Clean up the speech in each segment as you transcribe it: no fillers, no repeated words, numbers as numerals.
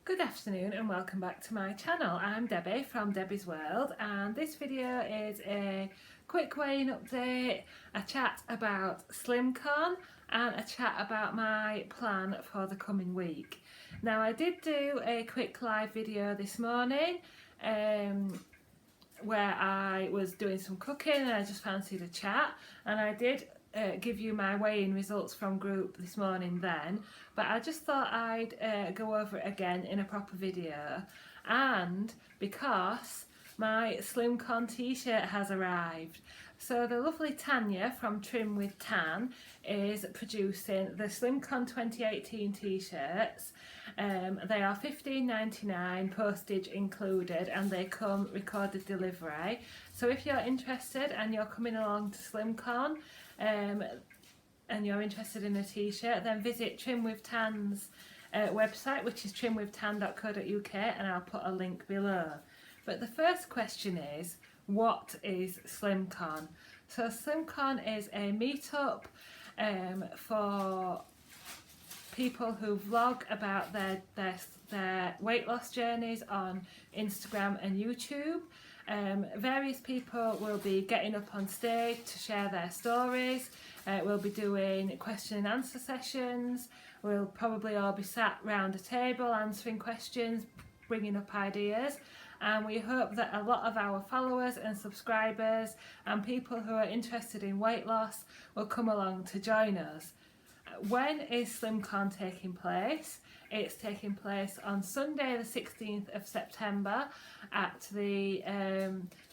Good afternoon and welcome back to my channel. I'm Debbie from Debbie's World, and this video is a quick weighing update, a chat about Slimcon and a chat about my plan for the coming week. Now, I did do a quick live video this morning where I was doing some cooking and I just fancied a chat, and I did give you my weighing results from group this morning then, but I just thought I'd go over it again in a proper video, and because my Slimcon t-shirt has arrived. So the lovely Tanya from Trim with Tan is producing the Slimcon 2018 t-shirts. They are $15.99, postage included, and they come recorded delivery. So if you're interested and you're coming along to Slimcon and you're interested in a t-shirt, then visit Trim with Tan's website, which is trimwithtan.co.uk, and I'll put a link below. But the first question is, what is Slimcon? So Slimcon is a meetup for people who vlog about their weight loss journeys on Instagram and YouTube. Various people will be getting up on stage to share their stories. We'll be doing question and answer sessions. We'll probably all be sat round a table answering questions, bringing up ideas, and we hope that a lot of our followers and subscribers and people who are interested in weight loss will come along to join us. When is Slimcon taking place? It's taking place on Sunday the 16th of September at the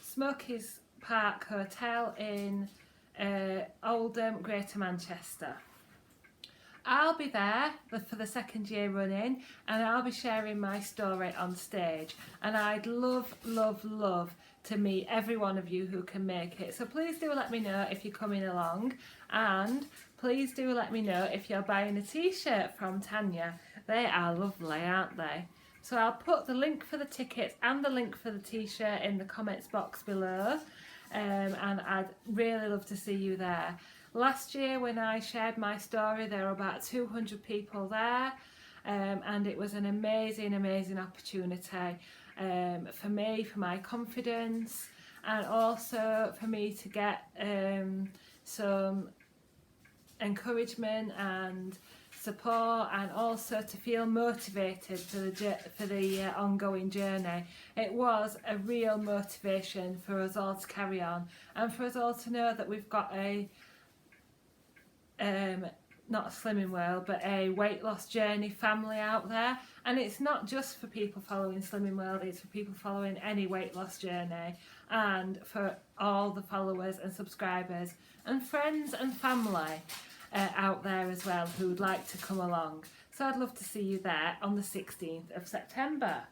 Smokies Park Hotel in Oldham, Greater Manchester. I'll be there for the second year running, and I'll be sharing my story on stage, and I'd love to meet every one of you who can make it. So please do let me know if you're coming along, and please do let me know if you're buying a t-shirt from Tanya. They are lovely, aren't they? So I'll put the link for the tickets and the link for the t-shirt in the comments box below, and I'd really love to see you there. Last year when I shared my story, there were about 200 people there, and it was an amazing opportunity for me, for my confidence, and also for me to get some encouragement and support, and also to feel motivated for the ongoing journey. It was a real motivation for us all to carry on, and for us all to know that we've got a not a Slimming World, but a weight loss journey family out there. And it's not just for people following Slimming World, it's for people following any weight loss journey, and for all the followers and subscribers and friends and family out there as well who would like to come along. So I'd love to see you there on the 16th of September.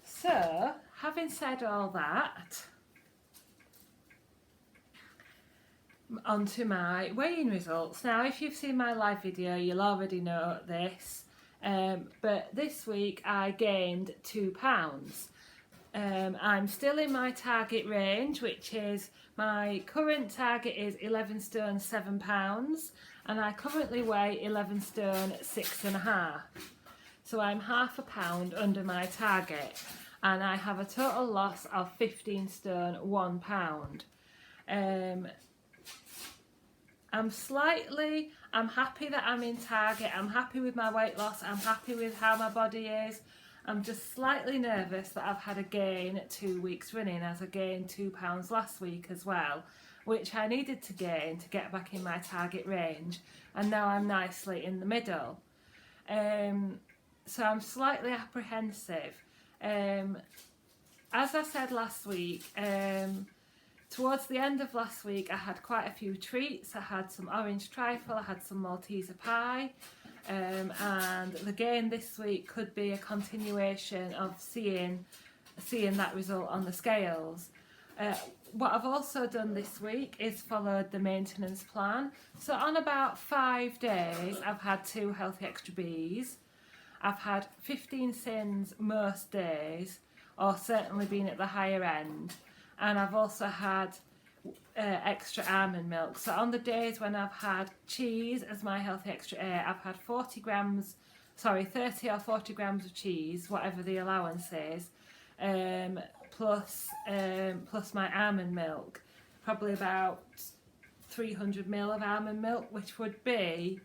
So, having said all that, onto my weighing results. Now, if you've seen my live video, you'll already know this, but this week I gained 2 pounds. I'm still in my target range, which is, my current target is 11 stone 7 pounds, and I currently weigh 11 stone 6.5. So I'm half a pound under my target, and I have a total loss of 15 stone 1 pound. I'm happy that I'm in target, I'm happy with my weight loss, I'm happy with how my body is. I'm just slightly nervous that I've had a gain 2 weeks running, as I gained 2 pounds last week as well, which I needed to gain to get back in my target range, and now I'm nicely in the middle. So I'm slightly apprehensive. As I said last week, towards the end of last week I had quite a few treats. I had some orange trifle, I had some Malteser pie, and the gain this week could be a continuation of seeing that result on the scales. What I've also done this week is followed the maintenance plan. So on about 5 days I've had 2 healthy extra Bs. I've had 15 sins most days, or certainly been at the higher end. And I've also had extra almond milk. So on the days when I've had cheese as my healthy extra A, I've had 40 grams 30 or 40 grams of cheese, whatever the allowance is, plus my almond milk, probably about 300 ml of almond milk, which would be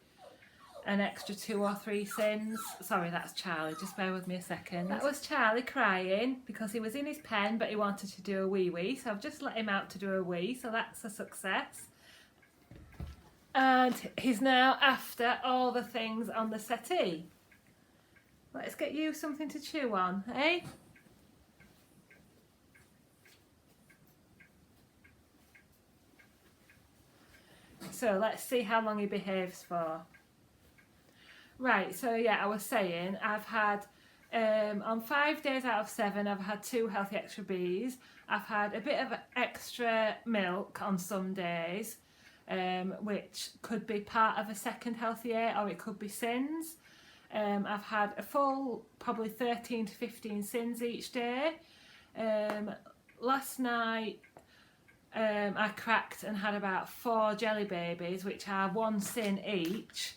an extra 2 or 3 sins. Sorry, that's Charlie, just bear with me a second. That was Charlie crying because he was in his pen but he wanted to do a wee, so I've just let him out to do a wee, so that's a success. And he's now after all the things on the settee. Let's get you something to chew on, eh? So let's see how long he behaves for. Right, so yeah, I was saying I've had, on 5 days out of 7, I've had 2 Healthy Extra Bs. I've had a bit of extra milk on some days, which could be part of a second Healthy A, or it could be sins. I've had a full probably 13 to 15 sins each day. Last night I cracked and had about 4 jelly babies, which are 1 sin each.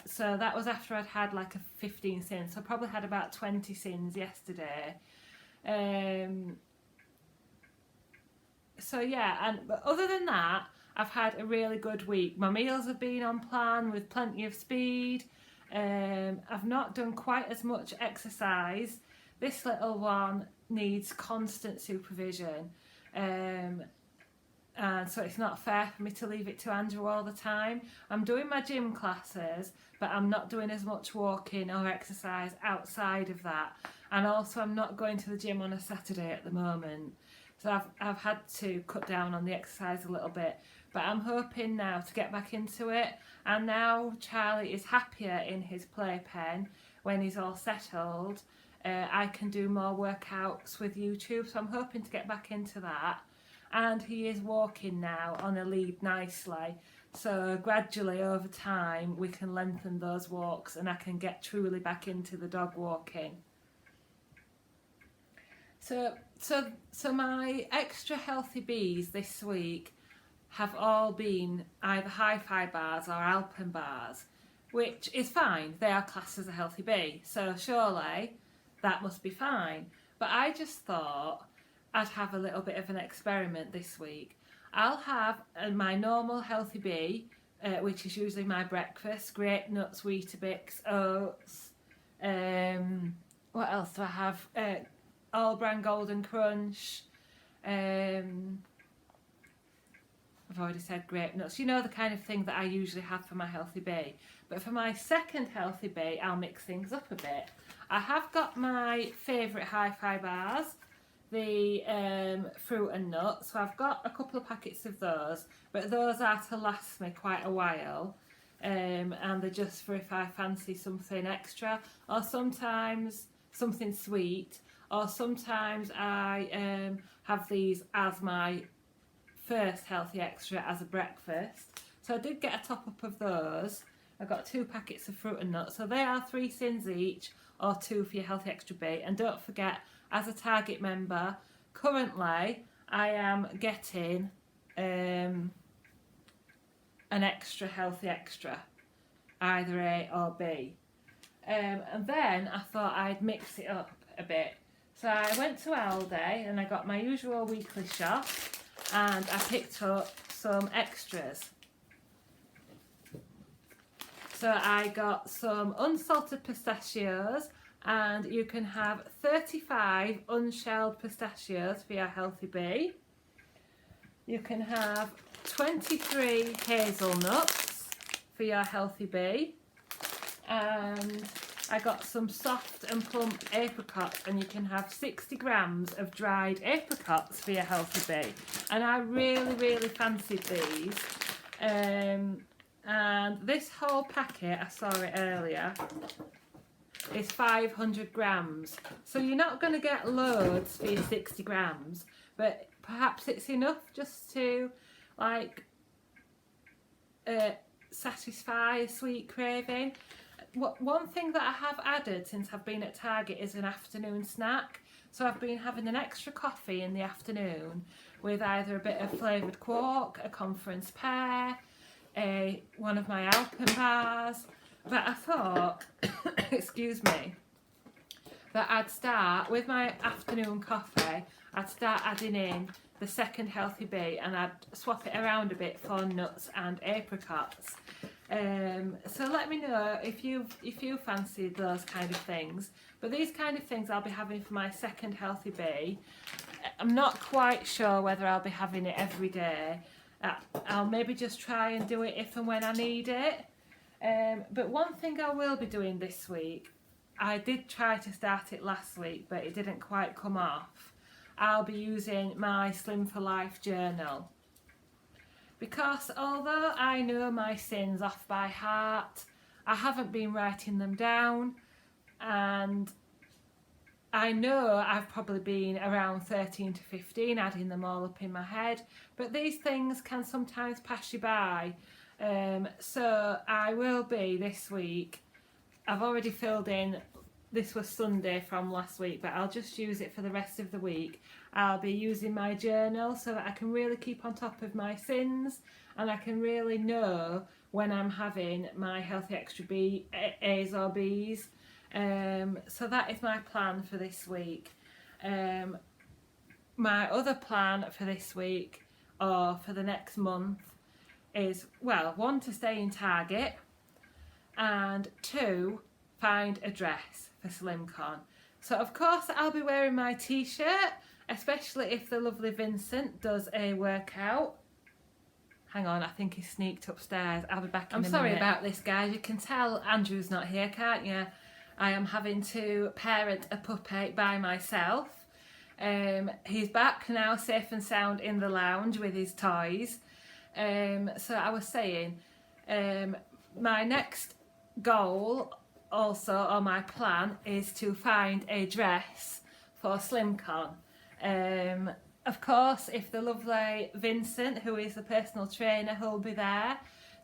So that was after I'd had like a 15 sins, so I probably had about 20 sins yesterday. So yeah, but other than that, I've had a really good week. My meals have been on plan with plenty of speed. I've not done quite as much exercise. This little one needs constant supervision. And so it's not fair for me to leave it to Andrew all the time. I'm doing my gym classes, but I'm not doing as much walking or exercise outside of that. And also I'm not going to the gym on a Saturday at the moment. So I've had to cut down on the exercise a little bit. But I'm hoping now to get back into it. And now Charlie is happier in his playpen when he's all settled. I can do more workouts with YouTube, so I'm hoping to get back into that. And he is walking now on a lead nicely, so gradually over time we can lengthen those walks and I can get truly back into the dog walking. So my extra healthy bees this week have all been either hi-fi bars or Alpen bars, which is fine. They are classed as a healthy bee, so surely that must be fine. But I just thought I'd have a little bit of an experiment this week. I'll have my normal healthy bee, which is usually my breakfast: grape nuts, Weetabix, oats. What else do I have? All Bran Golden Crunch. I've already said grape nuts. You know, the kind of thing that I usually have for my healthy bee. But for my second healthy bee, I'll mix things up a bit. I have got my favourite hi-fi bars, the fruit and nuts. So I've got a couple of packets of those, but those are to last me quite a while. And they're just for if I fancy something extra, or sometimes something sweet, or sometimes I have these as my first healthy extra as a breakfast. So I did get a top up of those. I got 2 packets of fruit and nuts, so they are 3 sins each, or 2 for your healthy extra bee. And don't forget, as a Target member, currently I am getting an extra healthy extra, either A or B. And then I thought I'd mix it up a bit. So I went to Aldi and I got my usual weekly shop and I picked up some extras. So I got some unsalted pistachios, and you can have 35 unshelled pistachios for your healthy bee. You can have 23 hazelnuts for your healthy bee. And I got some soft and plump apricots, and you can have 60 grams of dried apricots for your healthy bee. And I really fancied these. And this whole packet, I saw it earlier, is 500 grams. So you're not going to get loads for your 60 grams, but perhaps it's enough just to like satisfy a sweet craving. One thing that I have added since I've been at Target is an afternoon snack. So I've been having an extra coffee in the afternoon with either a bit of flavoured quark, a conference pear, one of my Alpen bars, But I thought, excuse me, that I'd start with my afternoon coffee. I'd start adding in the second healthy bee, and I'd swap it around a bit for nuts and apricots. So let me know if you fancy those kind of things. But these kind of things I'll be having for my second healthy bee. I'm not quite sure whether I'll be having it every day. I'll maybe just try and do it if and when I need it. But one thing I will be doing this week, I did try to start it last week, but it didn't quite come off. I'll be using my Slim for Life journal. Because although I know my sins off by heart, I haven't been writing them down, and I know I've probably been around 13 to 15 adding them all up in my head, but these things can sometimes pass you by. So I will be this week. I've already filled in, this was Sunday from last week, but I'll just use it for the rest of the week. I'll be using my journal so that I can really keep on top of my sins, and I can really know when I'm having my healthy extra A's or B's. So that is my plan for this week. My other plan for this week, or for the next month, is, well, 1, to stay in Target, and 2, find a dress for Slimcon. So of course I'll be wearing my t-shirt, especially if the lovely Vincent does a workout. Hang on, I think he's sneaked upstairs. I'll be back in a minute. I'm sorry about this, guys. You can tell Andrew's not here, can't you? I am having to parent a puppy by myself. He's back now, safe and sound in the lounge with his toys. So I was saying, my next goal also, or my plan, is to find a dress for Slimcon. Of course, if the lovely Vincent, who is the personal trainer who'll be there,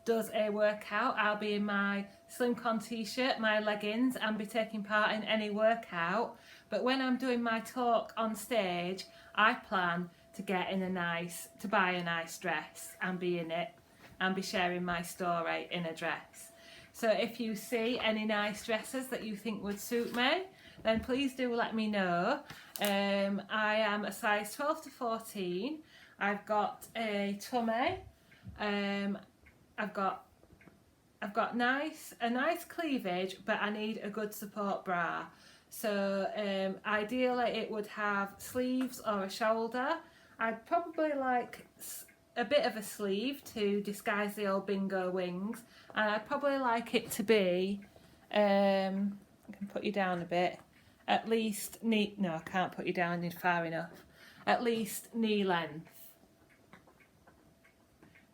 does a workout, I'll be in my Slimcon t-shirt, my leggings, and be taking part in any workout. But when I'm doing my talk on stage, I plan to buy a nice dress and be in it, and be sharing my story in a dress. So if you see any nice dresses that you think would suit me, then please do let me know. I am a size 12 to 14. I've got a tummy. I've got a nice cleavage, but I need a good support bra. So ideally it would have sleeves or a shoulder. I'd probably like a bit of a sleeve to disguise the old bingo wings, and I'd probably like it to be, I can put you down a bit, at least knee, no I can't put you down far enough, at least knee length.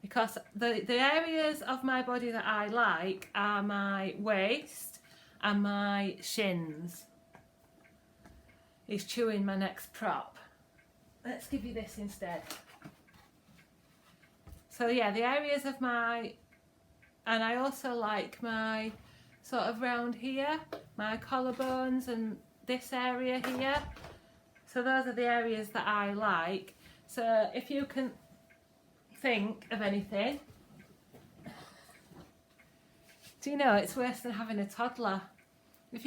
Because the areas of my body that I like are my waist and my shins. He's chewing my next prop. Let's give you this instead. So yeah, the areas of my, and I also like my sort of round here, my collarbones and this area here. So those are the areas that I like. So if you can think of anything, do you know, it's worse than having a toddler. If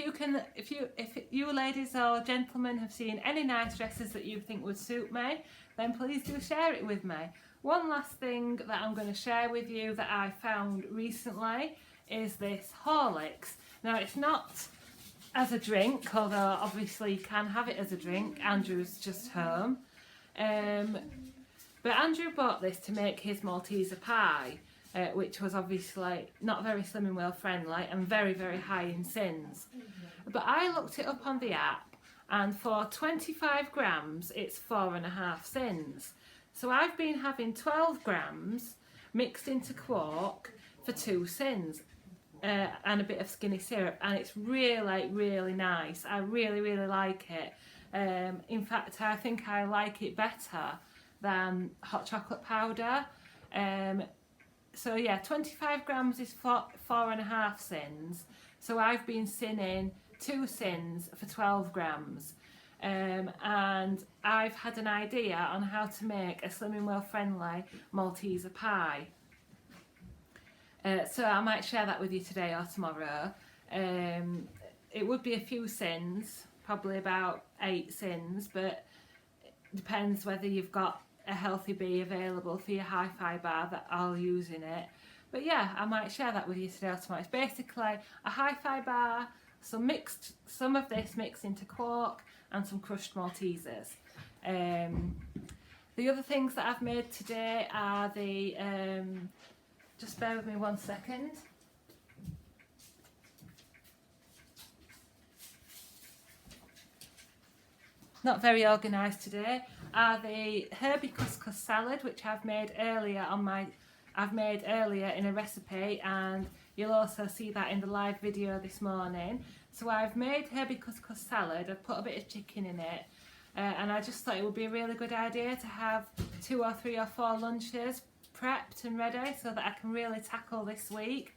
you ladies or gentlemen have seen any nice dresses that you think would suit me, then please do share it with me. One last thing that I'm going to share with you that I found recently is this Horlicks. Now it's not as a drink, although obviously you can have it as a drink. Andrew's just home. But Andrew bought this to make his Malteser pie, which was obviously not very Slim and Well friendly and very, very high in sins. But I looked it up on the app, and for 25 grams it's 4.5 sins. So I've been having 12 grams mixed into quark for 2 sins, and a bit of skinny syrup, and it's really, really nice. I really, really like it. In fact, I think I like it better than hot chocolate powder. So yeah, 25 grams is 4.5 sins. So I've been sinning 2 sins for 12 grams. And I've had an idea on how to make a Slim and Well friendly Malteser pie. So I might share that with you today or tomorrow. It would be a few sins, probably about 8 sins, but it depends whether you've got a healthy bee available for your hi-fi bar that I'll use in it. But yeah, I might share that with you today or tomorrow. It's basically a hi-fi bar, some of this mixed into quark, and some crushed Maltesers. The other things that I've made today are the, just bear with me 1 second. Not very organised today. Are the herby couscous salad, which I've made earlier in a recipe, and you'll also see that in the live video this morning. So I've made herby couscous salad. I've put a bit of chicken in it, and I just thought it would be a really good idea to have 2 or 3 or 4 lunches prepped and ready so that I can really tackle this week.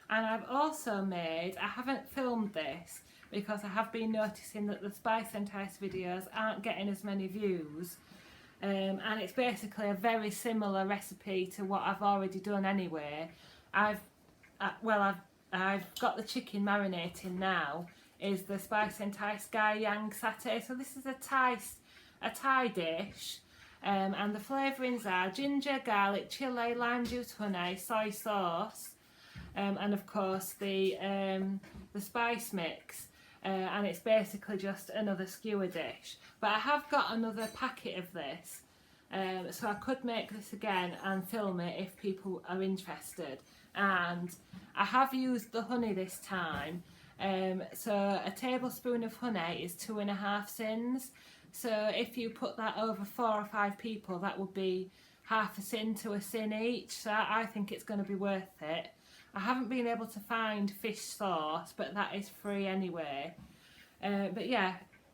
And I've also made, I haven't filmed this because I have been noticing that the Spice Entice videos aren't getting as many views, and it's basically a very similar recipe to what I've already done anyway. I've got the chicken marinating now. Is the Spice Entice Gai Yang satay. So this is a Thai dish, and the flavourings are ginger, garlic, chilli, lime juice, honey, soy sauce, and of course the spice mix. And it's basically just another skewer dish. But I have got another packet of this, so I could make this again and film it if people are interested. And I have used the honey this time, so a tablespoon of honey is 2.5 sins. So if you put that over 4 or 5 people, that would be half a sin to a sin each. So I think it's going to be worth it. I haven't been able to find fish sauce, but that is free anyway. But yeah,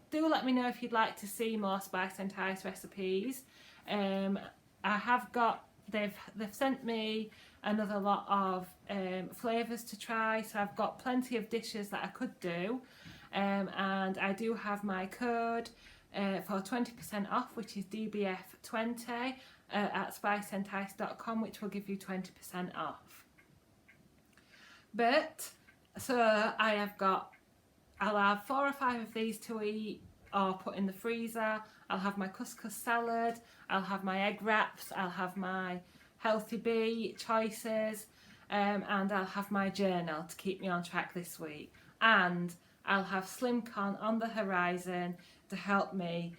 do let me know if you'd like to see more Spice Entice recipes. I have got, they've sent me another lot of flavours to try, so I've got plenty of dishes that I could do. And I do have my code for 20% off, which is DBF20 at spiceentice.com, which will give you 20% off. But, so I'll have 4 or 5 of these to eat or put in the freezer. I'll have my couscous salad, I'll have my egg wraps, I'll have my healthy bee choices, and I'll have my journal to keep me on track this week. And I'll have Slimcon on the horizon to help me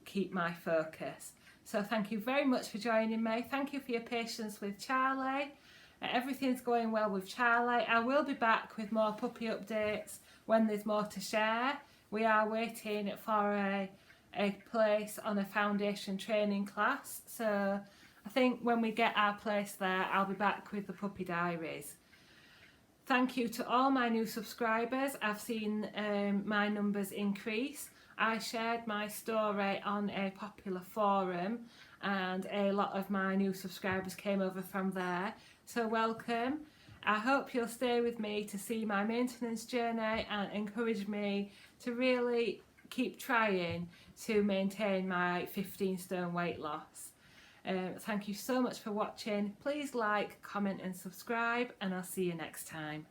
keep my focus. So thank you very much for joining me. Thank you for your patience with Charlie. Everything's going well with Charlie. I will be back with more puppy updates when there's more to share. We are waiting for a place on a foundation training class. So I think when we get our place there, I'll be back with the puppy diaries. Thank you to all my new subscribers. I've seen my numbers increase. I shared my story on a popular forum and a lot of my new subscribers came over from there. So welcome. I hope you'll stay with me to see my maintenance journey and encourage me to really keep trying to maintain my 15 stone weight loss. Thank you so much for watching. Please like, comment and subscribe, and I'll see you next time.